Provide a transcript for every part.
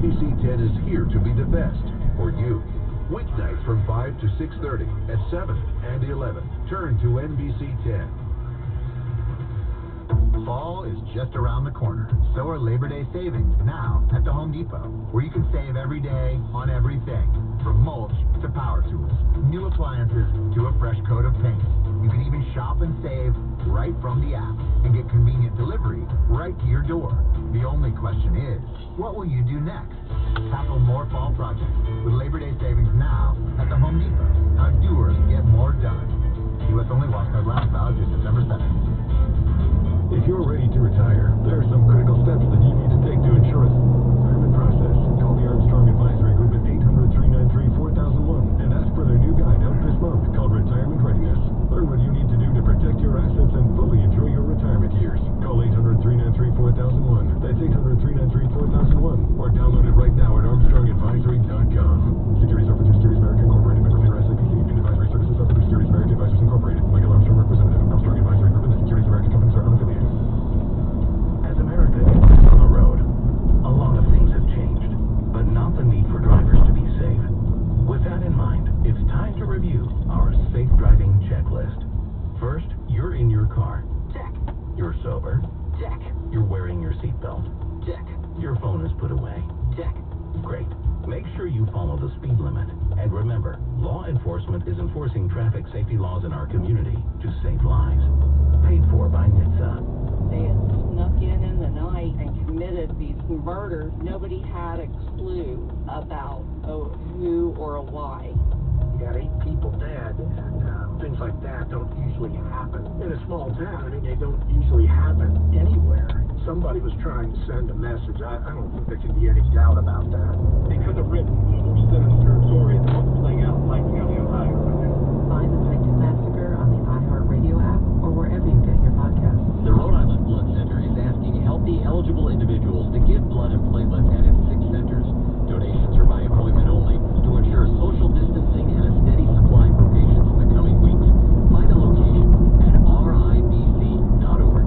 NBC 10 is here to be the best for you. Weeknights from 5 to 6:30 at 7 and 11. Turn to NBC 10. Fall is just around the corner. So are Labor Day savings now at the Home Depot, where you can save every day on everything, from mulch to power tools, new appliances to a fresh coat of paint. You can even shop and save right from the app and get convenient delivery right to your door. The only question is, what will you do next? Tackle more fall projects with Labor Day savings now at the Home Depot. How doers get more done. U.S. only wash card last valid through September 7th. If you're ready to retire, there are some critical steps that you need to take to ensure a retirement process. Call the Armstrong Advisory Group at 800-393-4001 and ask for their new guide out this month called Retirement Readiness. Learn what you need to do to protect your assets and fully enjoy your retirement years. Call 800-393-4001. That's 800-393-4001. Or download it right now at armstrongadvisory.com. Securities offered through Securities America Incorporated, member FINRA SIPC, and advisory services offered through Securities America Advisors Incorporated. Michael Armstrong, representative of Armstrong Advisory Group, and the Securities America companies are unaffiliated. As America gets on the road, a lot of things have changed, but not the need for drivers to be safe. With that in mind, it's time to review our safe driving checklist. First, you're in your car. Check. You're sober. Check. You're wearing your seatbelt. Check. Your phone is put away. Check. Great. Make sure you follow the speed limit. And remember, law enforcement is enforcing traffic safety laws in our community to save lives. Paid for by NHTSA. They had snuck in the night and committed these murders. Nobody had a clue about who or why. You got 8 people dead, and things like that don't usually happen in a small town. I mean, they don't usually happen anywhere. Somebody was trying to send a message. I don't think there can be any doubt about that. They could have written a more sinister story than what's playing out in Pike County, Ohio. Find the Wickenden Massacre on the iHeartRadio app or wherever you get your podcasts. The Rhode Island Blood Center is asking healthy, eligible individuals to give blood and platelets at its 6 centers. Donations are by appointment only to ensure social distancing and a steady supply for patients in the coming weeks. Find a location at ribc.org.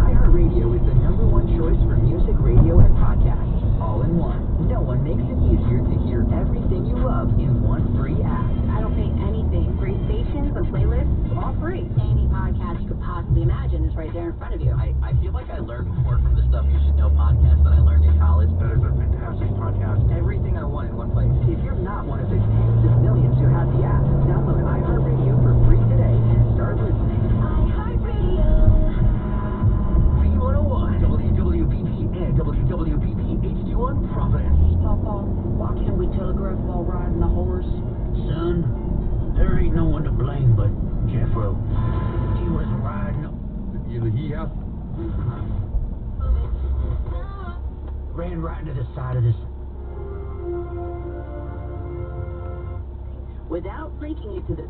iHeartRadio is the #1 choice for music, radio, and podcasts. All in one. No one makes it easier to hear everything you love in one free app. I don't pay anything. Free stations and playlists, all free. Any podcast you could possibly imagine is right there in front of you. I feel like I learned more from the Stuff You Should Know podcast than I learned in college. That is a fantastic podcast. Everything I want in one place. If you're not one of the tens of millions who have the app, download iHeartRadio for free today and start listening. iHeartRadio. V101, WWBP, and WWBP HD1 Providence. Papa, why can't we telegraph while riding a horse? Son, there ain't no one to blame but Jeffro. He was riding. Ran right into the side of this. Without linking it to the...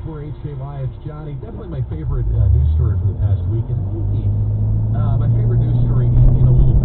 94HKY, it's Johnny. Definitely my favorite news story for the past week. And maybe my favorite news story in a little bit.